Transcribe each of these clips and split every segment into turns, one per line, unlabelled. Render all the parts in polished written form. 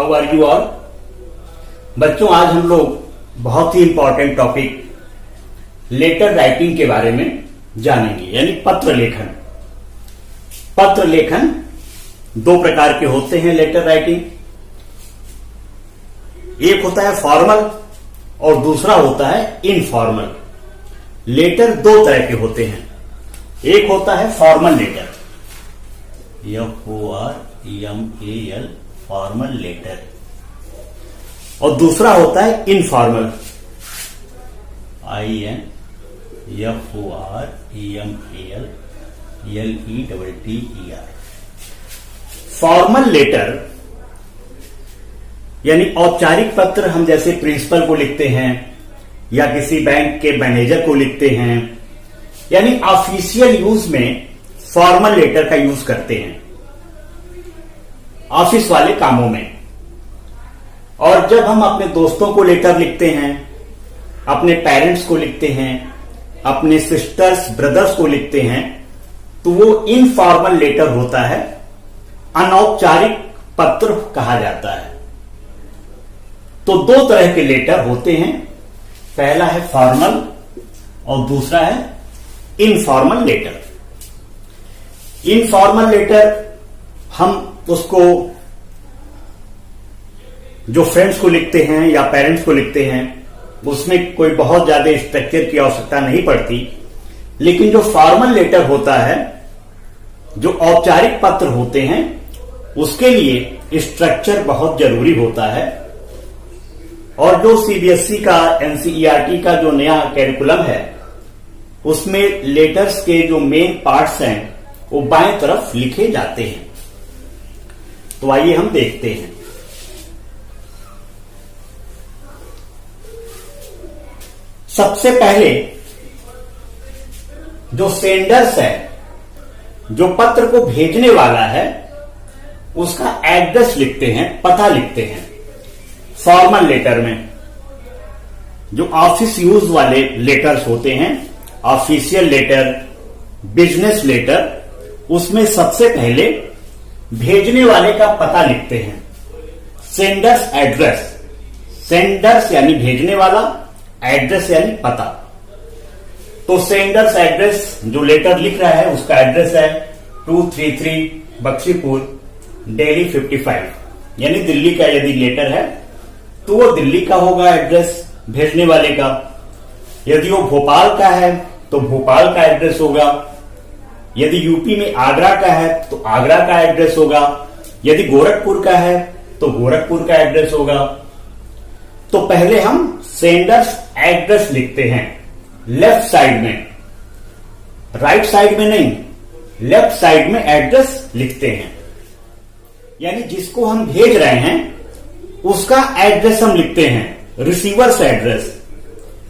How are you all. बच्चों, आज हम लोग बहुत ही इंपॉर्टेंट टॉपिक लेटर राइटिंग के बारे में जानेंगे, यानी पत्र लेखन। पत्र लेखन दो प्रकार के होते हैं लेटर राइटिंग। एक होता है फॉर्मल और दूसरा होता है इनफॉर्मल। लेटर दो तरह के होते हैं। एक होता है formal letter, FORMAL, formal letter, और दूसरा होता है इनफॉर्मल, INFORMAL, फॉर्मल लेटर यानी औपचारिक पत्र हम जैसे प्रिंसिपल को लिखते हैं या किसी बैंक के मैनेजर को लिखते हैं, यानी ऑफिशियल यूज में फॉर्मल लेटर का यूज करते हैं ऑफिस वाले कामों में। और जब हम अपने दोस्तों को लेटर लिखते हैं, अपने पेरेंट्स को लिखते हैं, अपने सिस्टर्स ब्रदर्स को लिखते हैं, तो वो इनफॉर्मल लेटर होता है, अनौपचारिक पत्र कहा जाता है। तो दो तरह के लेटर होते हैं, पहला है फॉर्मल और दूसरा है इनफॉर्मल लेटर। इनफॉर्मल लेटर हम उसको जो फ्रेंड्स को लिखते हैं या पेरेंट्स को लिखते हैं, उसमें कोई बहुत ज्यादा स्ट्रक्चर की आवश्यकता नहीं पड़ती। लेकिन जो फॉर्मल लेटर होता है, जो औपचारिक पत्र होते हैं, उसके लिए स्ट्रक्चर बहुत जरूरी होता है। और जो CBSE का NCERT का जो नया कैरिकुलम है, उसमें लेटर्स के जो मेन पार्ट्स हैं वो बाएं तरफ लिखे जाते हैं। तो आइए हम देखते हैं। सबसे पहले जो सेंडर्स है, जो पत्र को भेजने वाला है, उसका एड्रेस लिखते हैं, पता लिखते हैं। फॉर्मल लेटर में जो ऑफिस यूज वाले लेटर्स होते हैं, ऑफिशियल लेटर, बिजनेस लेटर, उसमें सबसे पहले भेजने वाले का पता लिखते हैं, सेंडर्स एड्रेस। सेंडर्स यानी भेजने वाला, एड्रेस यानी पता। तो सेंडर्स एड्रेस, जो लेटर लिख रहा है उसका एड्रेस है 233 बख्शीपुर, दिल्ली 55, यानी दिल्ली का यदि लेटर है तो वो दिल्ली का होगा एड्रेस भेजने वाले का। यदि वो भोपाल का है तो भोपाल का एड्रेस होगा। यदि यूपी में आगरा का है तो आगरा का एड्रेस होगा। यदि गोरखपुर का है तो गोरखपुर का एड्रेस होगा। तो पहले हम सेंडर्स एड्रेस लिखते हैं लेफ्ट साइड में, राइट साइड में नहीं, लेफ्ट साइड में एड्रेस लिखते हैं। यानी जिसको हम भेज रहे हैं उसका एड्रेस हम लिखते हैं, रिसीवर्स एड्रेस।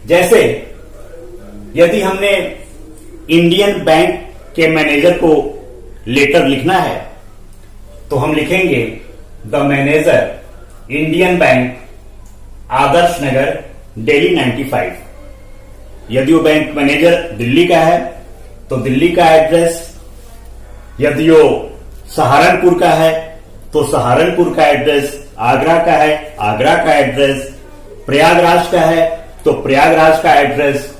जैसे यदि हमने इंडियन बैंक के मैनेजर को लेटर लिखना है तो हम लिखेंगे the manager, Indian bank, Adarsh Nagar, Delhi 95। यदि वो बैंक मैनेजर दिल्ली का है तो दिल्ली का एड्रेस। यदि वो सहारनपुर का है तो सहारनपुर का एड्रेस, आगरा का है आगरा का एड्रेस, प्रयागराज का है तो प्रयागराज का एड्रेस,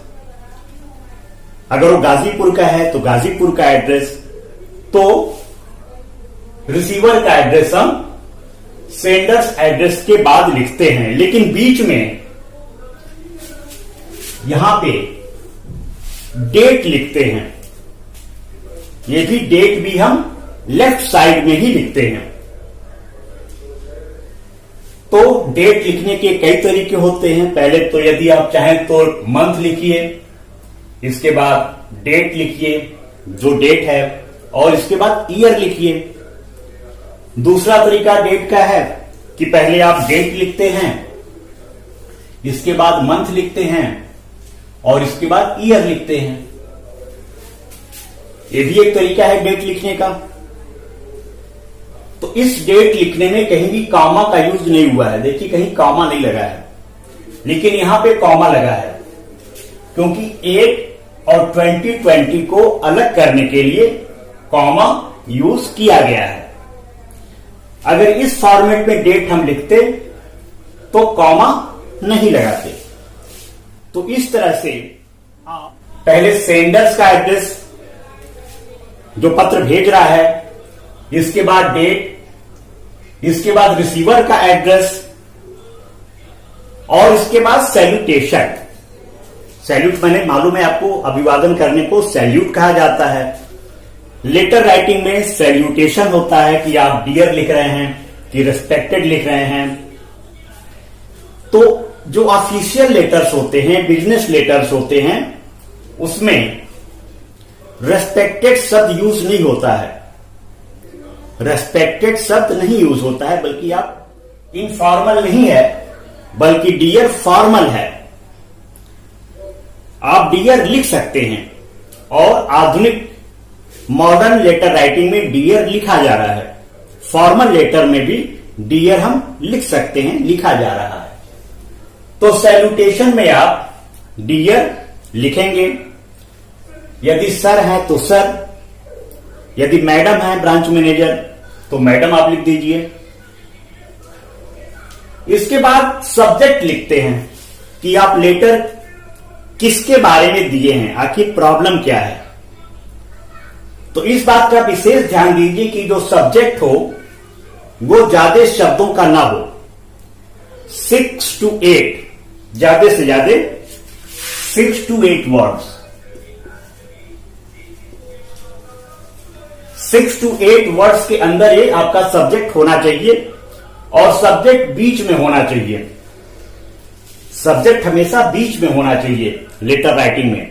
अगर वो गाजीपुर का है तो गाजीपुर का एड्रेस। तो रिसीवर का एड्रेस हम सेंडर्स एड्रेस के बाद लिखते हैं, लेकिन बीच में यहां पे डेट लिखते हैं। ये भी डेट भी हम लेफ्ट साइड में ही लिखते हैं। तो डेट लिखने के कई तरीके होते हैं। पहले तो यदि आप चाहें तो मंथ लिखिए, इसके बाद डेट लिखिए, जो डेट है, और इसके बाद ईयर लिखिए। दूसरा तरीका डेट का है कि पहले आप डेट लिखते हैं, इसके बाद मंथ लिखते हैं और इसके बाद ईयर लिखते हैं। ये भी एक तरीका है डेट लिखने का। तो इस डेट लिखने में कहीं भी कॉमा का यूज नहीं हुआ है। देखिए कहीं कॉमा नहीं लगा है, लेकिन यहां पे कॉमा लगा है क्योंकि 8 और 2020 को अलग करने के लिए कॉमा यूज किया गया है। अगर इस फॉर्मेट में डेट हम लिखते तो कॉमा नहीं लगाते। तो इस तरह से आप पहले सेंडर्स का एड्रेस, जो पत्र भेज रहा है, इसके बाद डेट, इसके बाद रिसीवर का एड्रेस और इसके बाद सैल्यूटेशन। सैल्यूट मैंने मालूम है आपको, अभिवादन करने को सैल्यूट कहा जाता है। लेटर राइटिंग में सैल्यूटेशन होता है कि आप डियर लिख रहे हैं कि रिस्पेक्टेड लिख रहे हैं। तो जो ऑफिशियल लेटर्स होते हैं, बिजनेस लेटर्स होते हैं, उसमें रेस्पेक्टेड शब्द यूज नहीं होता है। रेस्पेक्टेड शब्द नहीं यूज होता है, बल्कि आप इनफॉर्मल नहीं है, बल्कि डियर फॉर्मल है। आप डियर लिख सकते हैं और आधुनिक मॉडर्न लेटर राइटिंग में डियर लिखा जा रहा है। फॉर्मल लेटर में भी डियर हम लिख सकते हैं, लिखा जा रहा है। तो सैल्यूटेशन में आप डियर लिखेंगे। यदि सर है तो सर, यदि मैडम है ब्रांच मैनेजर तो मैडम आप लिख दीजिए। इसके बाद सब्जेक्ट लिखते हैं कि आप लेटर किसके बारे में दिए हैं, आखिर प्रॉब्लम क्या है। तो इस बात का विशेष ध्यान दीजिए कि जो सब्जेक्ट हो वो ज्यादा शब्दों का ना हो। 6 to 8, ज्यादा से ज्यादा 6 to 8 वर्ड्स। 6 to 8 वर्ड्स के अंदर ये आपका सब्जेक्ट होना चाहिए और सब्जेक्ट बीच में होना चाहिए। सब्जेक्ट हमेशा बीच में होना चाहिए लेटर राइटिंग में,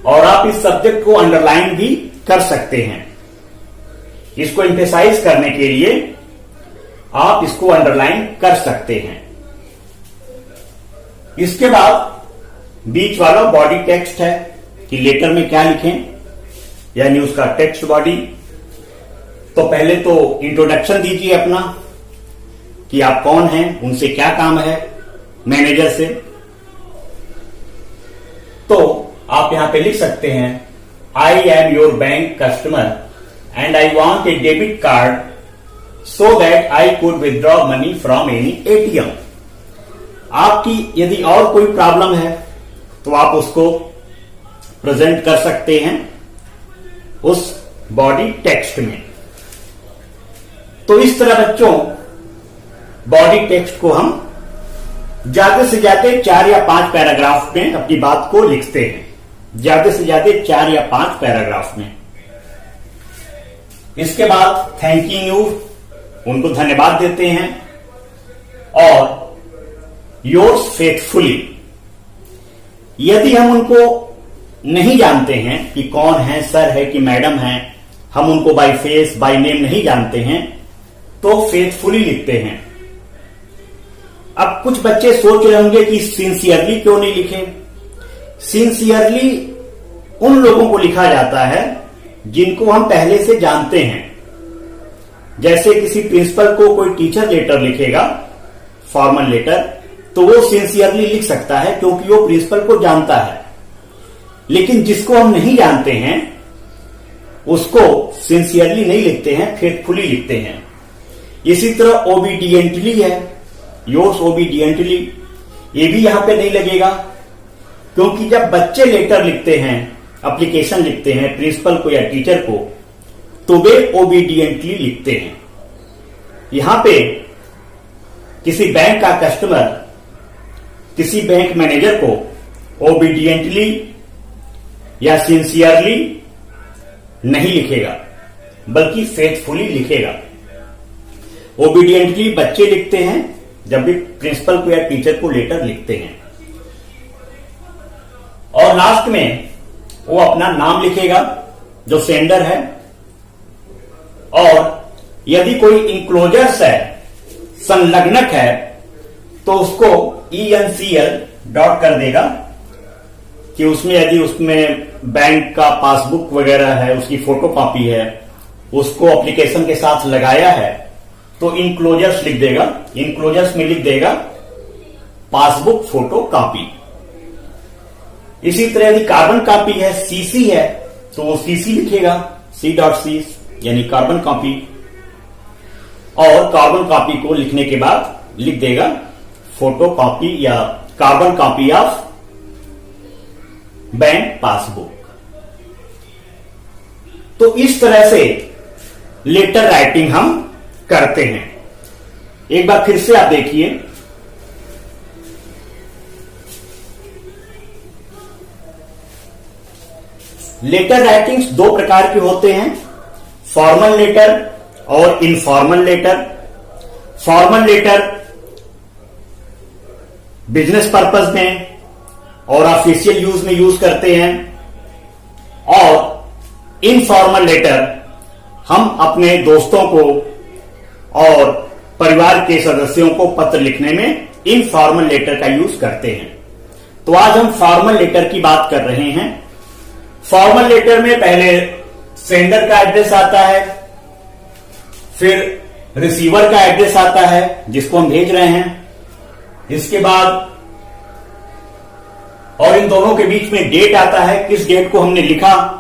और आप इस सब्जेक्ट को अंडरलाइन भी कर सकते हैं। इसको एम्फेसाइज करने के लिए आप इसको अंडरलाइन कर सकते हैं। इसके बाद बीच वाला बॉडी टेक्स्ट है कि लेटर में क्या लिखें, यानी उसका टेक्स्ट बॉडी। तो पहले तो इंट्रोडक्शन दीजिए अपना कि आप कौन हैं, उनसे क्या काम है मैनेजर से। तो आप यहां पे लिख सकते हैं, I am your bank customer and I want A debit card so that I could withdraw money from any ATM. आपकी यदि और कोई प्रॉब्लम है तो आप उसको प्रेजेंट कर सकते हैं उस बॉडी टेक्स्ट में। तो इस तरह बच्चों बॉडी टेक्स्ट को हम ज्यादा से ज्यादा 4 या 5 पैराग्राफ में अपनी बात को लिखते हैं। ज्यादा से ज्यादा 4 या 5 पैराग्राफ में। इसके बाद थैंकिंग यू, उनको धन्यवाद देते हैं, और योर्स फेथफुली। यदि हम उनको नहीं जानते हैं कि कौन है, सर है कि मैडम है, हम उनको बाय फेस बाय नेम नहीं जानते हैं, तो फेथफुली लिखते हैं। अब कुछ बच्चे सोच रहे होंगे कि सिंसियरली क्यों नहीं लिखे। सिंसियरली उन लोगों को लिखा जाता है जिनको हम पहले से जानते हैं। जैसे किसी प्रिंसिपल को कोई टीचर लेटर लिखेगा, फॉर्मल लेटर, तो वो सिंसियरली लिख सकता है क्योंकि वो प्रिंसिपल को जानता है। लेकिन जिसको हम नहीं जानते हैं उसको सिंसियरली नहीं लिखते हैं, फेथफुली लिखते हैं। इसी तरह ओबीडियंटली है, योर्स ओबीडियंटली, ये भी यहां पे नहीं लगेगा, क्योंकि जब बच्चे लेटर लिखते हैं, एप्लीकेशन लिखते हैं प्रिंसिपल को या टीचर को, तो वे ओबीडियंटली लिखते हैं। यहां पे किसी बैंक का कस्टमर किसी बैंक मैनेजर को ओबीडियंटली या सिंसियरली नहीं लिखेगा, बल्कि फेथफुली लिखेगा। ओबीडियंटली बच्चे लिखते हैं जब भी प्रिंसिपल को या टीचर को लेटर लिखते हैं। और लास्ट में वो अपना नाम लिखेगा जो सेंडर है, और यदि कोई इंक्लोजर्स है, संलग्नक है, तो उसको ENCL डॉट कर देगा कि उसमें यदि उसमें बैंक का पासबुक वगैरह है, उसकी फोटो कॉपी है, उसको एप्लीकेशन के साथ लगाया है, तो इंक्लोजर्स लिख देगा। इंक्लोजर्स में लिख देगा पासबुक फोटो कॉपी। इसी तरह यदि कार्बन कॉपी है, CC है, तो वो CC लिखेगा, C.C यानी कार्बन कॉपी। और कार्बन कॉपी को लिखने के बाद लिख देगा फोटो कॉपी या carbon copy of bank passbook. तो इस तरह से लेटर राइटिंग हम करते हैं। एक बार फिर से आप देखिए, लेटर राइटिंग्स दो प्रकार के होते हैं, फॉर्मल लेटर और informal letter. Formal letter business purpose में और ऑफिशियल यूज में यूज करते हैं, और इनफॉर्मल लेटर हम अपने दोस्तों को और परिवार के सदस्यों को पत्र लिखने में इनफॉर्मल लेटर का यूज करते हैं। तो आज हम फॉर्मल लेटर की बात कर रहे हैं। फॉर्मल लेटर में पहले सेंडर का एड्रेस आता है, फिर रिसीवर का एड्रेस आता है जिसको हम भेज रहे हैं, इसके बाद और इन दोनों के बीच में डेट आता है, किस डेट को हमने लिखा।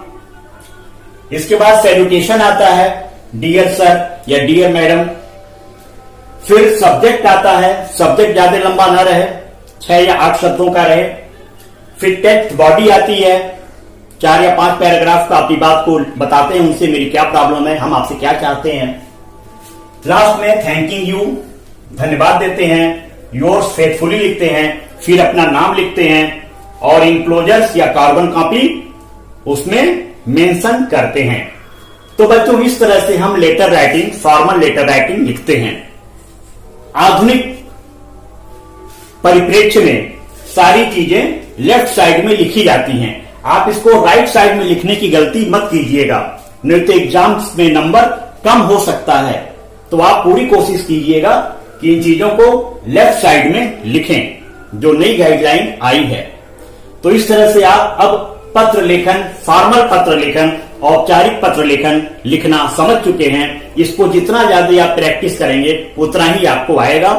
इसके बाद सैल्यूटेशन आता है, डियर सर या डियर मैडम। फिर सब्जेक्ट आता है, सब्जेक्ट ज्यादा लंबा ना रहे, 6 या 8 शब्दों का रहे। फिर टेक्स्ट बॉडी आती है, 4 या 5 पैराग्राफ का अपनी बात को बताते हैं, उनसे मेरी क्या प्रॉब्लम है, हम आपसे क्या चाहते हैं। लास्ट में थैंकिंग यू, धन्यवाद देते हैं, योर्स फेथफुली लिखते हैं, फिर अपना नाम लिखते हैं और इनक्लोजर्स या कार्बन कॉपी उसमें मेंशन करते हैं। तो बच्चों इस तरह से हम letter writing, formal letter writing लिखते हैं। आधुनिक परिप्रेक्ष्य में सारी चीजें लेफ्ट साइड में लिखी जाती हैं। आप इसको राइट साइड में लिखने की गलती मत कीजिएगा, नहीं तो एग्जाम्स में नंबर कम हो सकता है। तो आप पूरी कोशिश कीजिएगा कि इन चीजों को लेफ्ट साइड में लिखें जो नई गाइडलाइन आई है। तो इस तरह से आप अब पत्र लेखन, फॉर्मल पत्र लेखन, औपचारिक पत्र लेखन लिखना समझ चुके हैं। इसको जितना ज्यादा आप प्रैक्टिस करेंगे उतना ही आपको आएगा।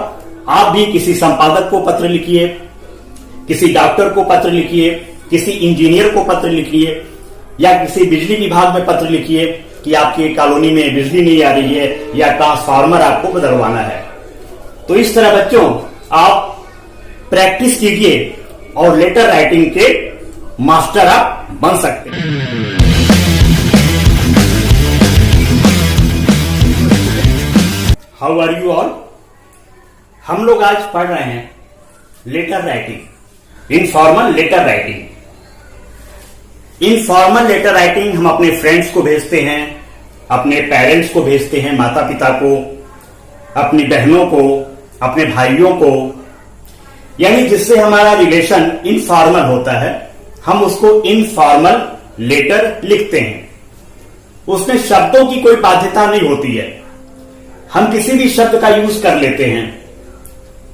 आप भी किसी संपादक को पत्र लिखिए, किसी डॉक्टर को पत्र लिखिए, किसी इंजीनियर को पत्र लिखिए, या किसी बिजली विभाग में पत्र लिखिए कि आपकी कॉलोनी में बिजली नहीं आ रही है या ट्रांसफार्मर आपको बदलवाना है। तो इस तरह बच्चों आप प्रैक्टिस कीजिए और लेटर राइटिंग के मास्टर आप बन सकते हैं। How are you all? हम लोग आज पढ़ रहे हैं letter writing, informal letter writing. Informal letter writing हम अपने फ्रेंड्स को भेजते हैं, अपने पेरेंट्स को भेजते हैं, माता पिता को, अपनी बहनों को, अपने भाइयों को, यानी जिससे हमारा रिलेशन इनफॉर्मल होता है, हम उसको इनफॉर्मल लेटर लिखते हैं। उसमें शब्दों की कोई बाध्यता नहीं होती है, हम किसी भी शब्द का यूज कर लेते हैं।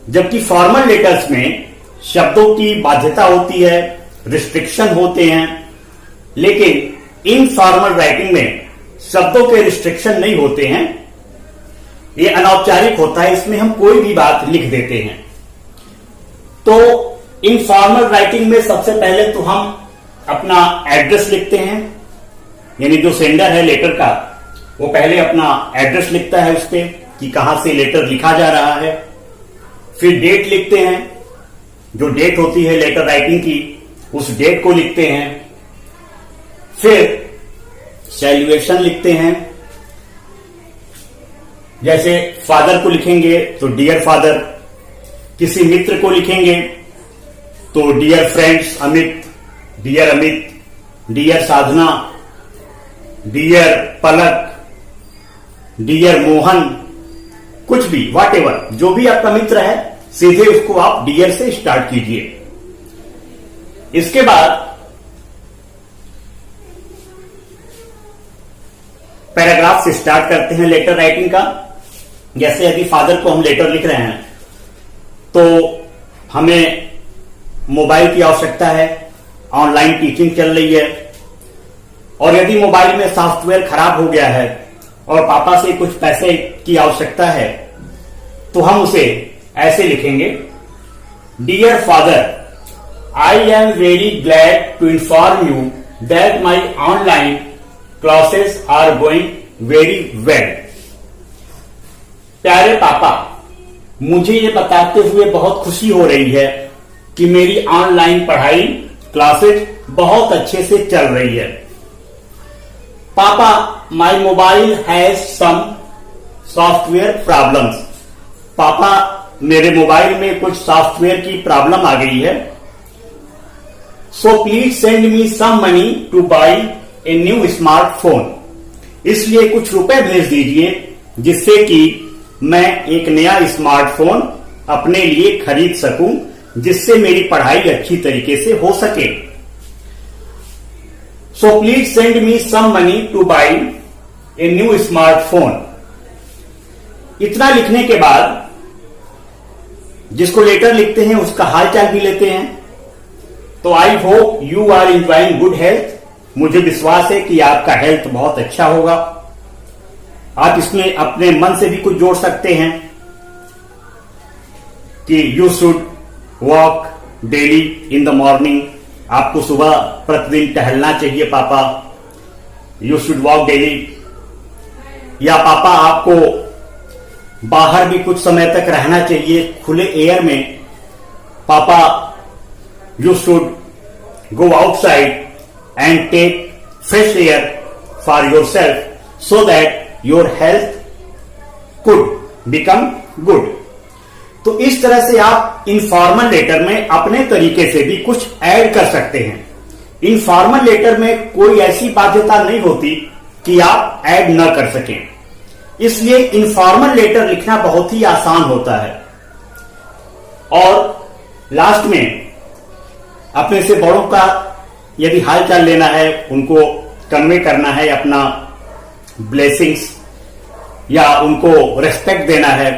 जबकि फॉर्मल लेटर्स में शब्दों की बाध्यता होती है, रिस्ट्रिक्शन होते हैं, लेकिन इनफॉर्मल राइटिंग में शब्दों के रिस्ट्रिक्शन नहीं होते हैं। ये अनौपचारिक होता है, इसमें हम कोई भी बात लिख देते हैं। तो इनफॉर्मल राइटिंग में सबसे पहले तो हम अपना एड्रेस लिखते हैं, यानी जो सेंडर है लेटर का वो पहले अपना एड्रेस लिखता है उस पे कि कहां से लेटर लिखा जा रहा है। फिर डेट लिखते हैं, जो डेट होती है लेटर राइटिंग की उस डेट को लिखते हैं। फिर सैल्यूएशन लिखते हैं, जैसे फादर को लिखेंगे तो डियर फादर, किसी मित्र को लिखेंगे तो dear friends Amit, dear Amit, dear Sadhana, dear Palak, dear Mohan, कुछ भी व्हाटएवर, जो भी आपका मित्र है सीधे उसको आप डियर से स्टार्ट कीजिए। इसके बाद पैराग्राफ से स्टार्ट करते हैं लेटर राइटिंग का। जैसे यदि फादर को हम लेटर लिख रहे हैं तो हमें मोबाइल की आवश्यकता है, ऑनलाइन टीचिंग चल रही है, और यदि मोबाइल में सॉफ्टवेयर खराब हो गया है और पापा से कुछ पैसे की आवश्यकता है तो हम उसे ऐसे लिखेंगे, dear father, I am very glad to inform you that my online classes are going very well. प्यारे पापा, मुझे ये बताते हुए बहुत खुशी हो रही है कि मेरी ऑनलाइन पढ़ाई क्लासेज बहुत अच्छे से चल रही है। पापा, my mobile has some software problems. पापा, मेरे मोबाइल में कुछ सॉफ्टवेयर की प्रॉब्लम आ गई है। So please send me some money to buy a new smartphone. इसलिए कुछ रुपए भेज दीजिए जिससे कि मैं एक नया स्मार्टफोन अपने लिए खरीद सकूं, जिससे मेरी पढ़ाई अच्छी तरीके से हो सके। So please send me some money to buy a new smartphone. इतना लिखने के बाद जिसको लेटर लिखते हैं उसका हालचाल भी लेते हैं। तो I hope you are enjoying good health. मुझे विश्वास है कि आपका हेल्थ बहुत अच्छा होगा। आप इसमें अपने मन से भी कुछ जोड़ सकते हैं कि you should walk daily in the morning. आपको सुबह प्रतिदिन टहलना चाहिए पापा। You should walk daily. या पापा, आपको बाहर भी कुछ समय तक रहना चाहिए, खुले एयर में। पापा, you should go outside and take fresh air for yourself so that your health could become good। तो इस तरह से आप इनफॉर्मल लेटर में अपने तरीके से भी कुछ ऐड कर सकते हैं। इनफॉर्मल लेटर में कोई ऐसी बाध्यता नहीं होती कि आप ऐड न कर सकें, इसलिए इनफॉर्मल लेटर लिखना बहुत ही आसान होता है। और लास्ट में अपने से बड़ों का यदि हालचाल लेना है, उनको कन्वे करना है अपना ब्लेसिंग्स या उनको रेस्पेक्ट देना है,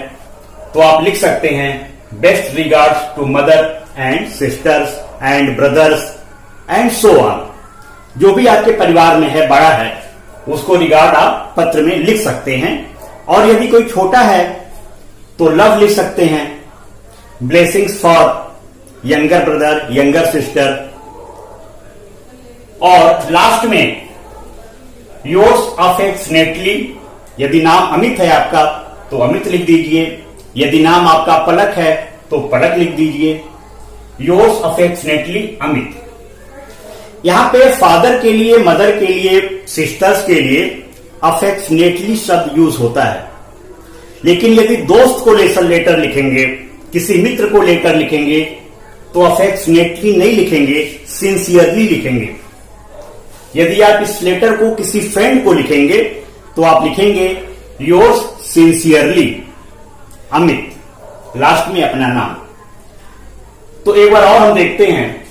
तो आप लिख सकते हैं best regards to mother and sisters and brothers and so on. जो भी आपके परिवार में है, बड़ा है, उसको रिगार्ड आप पत्र में लिख सकते हैं। और यदि कोई छोटा है तो लव लिख सकते हैं, blessings for younger brother, younger sister. और लास्ट में योर्स अफेक्शनेटली। यदि नाम अमित है आपका तो अमित लिख दीजिए। यदि नाम आपका पलक है तो पलक लिख दीजिए। Yours affectionately Amit. यहां पे फादर के लिए, मदर के लिए, सिस्टर्स के लिए अफेक्शनेटली शब्द यूज होता है। लेकिन यदि दोस्त को लेटर लिखेंगे, किसी मित्र को लेटर लिखेंगे, तो अफेक्शनेटली नहीं लिखेंगे, सिंसियरली लिखेंगे। यदि आप इस लेटर को किसी फ्रेंड को लिखेंगे तो आप लिखेंगे योर्स सिंसियरली अमित, लास्ट में अपना नाम। तो एक बार और हम देखते हैं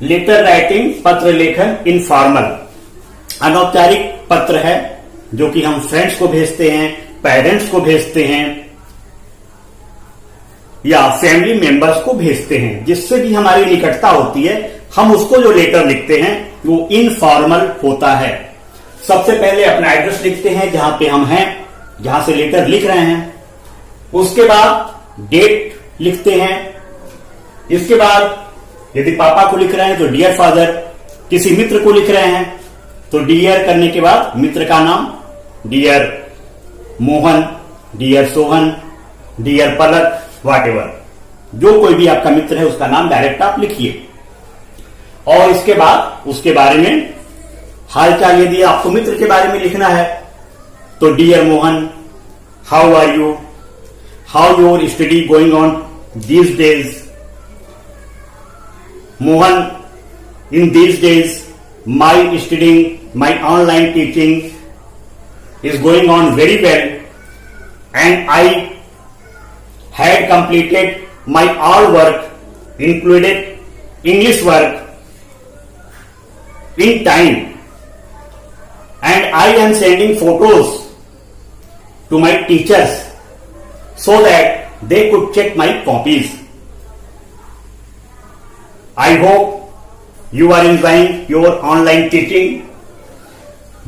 लेटर राइटिंग, पत्र लेखन इनफॉर्मल। अनौपचारिक पत्र है जो कि हम फ्रेंड्स को भेजते हैं, पेरेंट्स को भेजते हैं या फैमिली मेंबर्स को भेजते हैं, जिससे भी हमारी निकटता होती है। हम उसको जो लेटर लिखते हैं वो इनफॉर्मल होता है। सबसे पहले अपना एड्रेस लिखते हैं जहां पे हम हैं, जहां से लेटर लिख रहे हैं। उसके बाद डेट लिखते हैं। इसके बाद यदि पापा को लिख रहे हैं तो डियर फादर, किसी मित्र को लिख रहे हैं तो डियर करने के बाद मित्र का नाम, dear Mohan, dear Sohan, dear Palak, whatever, जो कोई भी आपका मित्र है उसका नाम डायरेक्ट आप लिखिए। और इसके बाद उसके बारे में हालचाल, यदि आपको मित्र के बारे में लिखना है तो dear Mohan, how are you, how your study going on these days. Mohan, in these days my studying, my online teaching is going on very well and I had completed my all work, included English work, in time, and I am sending photos to my teachers so that they could check my copies. I hope you are enjoying your online teaching.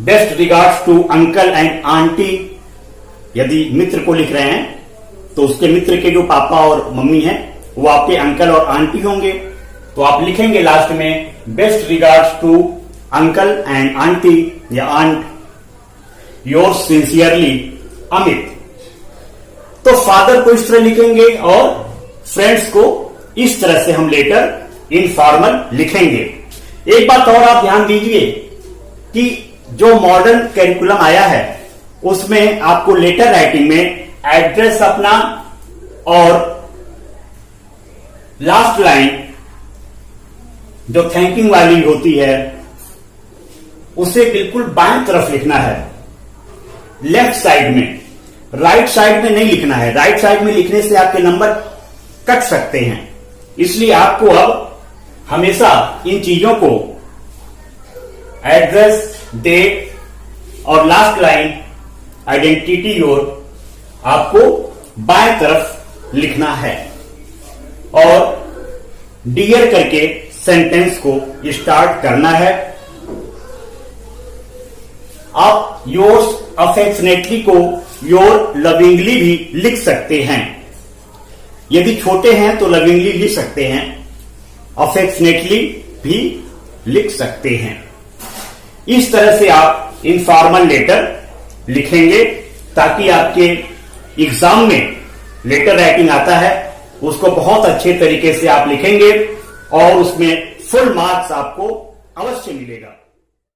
Best regards to uncle and auntie। यदि मित्र को लिख रहे हैं तो उसके मित्र के जो पापा और मम्मी हैं वो आपके अंकल और आंटी होंगे, तो आप लिखेंगे लास्ट में best regards to uncle and aunty या आंट, योर्स सिंसियरली अमित। तो फादर को इस तरह लिखेंगे और फ्रेंड्स को इस तरह से हम लेटर इनफॉर्मल लिखेंगे। एक बात और आप ध्यान दीजिए कि जो मॉडर्न कैरिकुलम आया है उसमें आपको लेटर राइटिंग में एड्रेस अपना और लास्ट लाइन जो थैंकिंग वाली होती है उसे बिल्कुल बाएं तरफ लिखना है, लेफ्ट साइड में, राइट साइड में नहीं लिखना है। राइट साइड में लिखने से आपके नंबर कट सकते हैं, इसलिए आपको अब हमेशा इन चीजों को एड्रेस, डेट और लास्ट लाइन आइडेंटिटी योर आपको बाएं तरफ लिखना है और डियर करके सेंटेंस को स्टार्ट करना है। आप योर्स अफेक्शनेटली को योर लविंगली भी लिख सकते हैं। यदि छोटे हैं तो लविंगली लिख सकते हैं, अफेक्शनेटली भी लिख सकते हैं। इस तरह से आप इनफॉर्मल लेटर लिखेंगे ताकि आपके एग्जाम में लेटर राइटिंग आता है उसको बहुत अच्छे तरीके से आप लिखेंगे और उसमें फुल मार्क्स आपको अवश्य मिलेगा।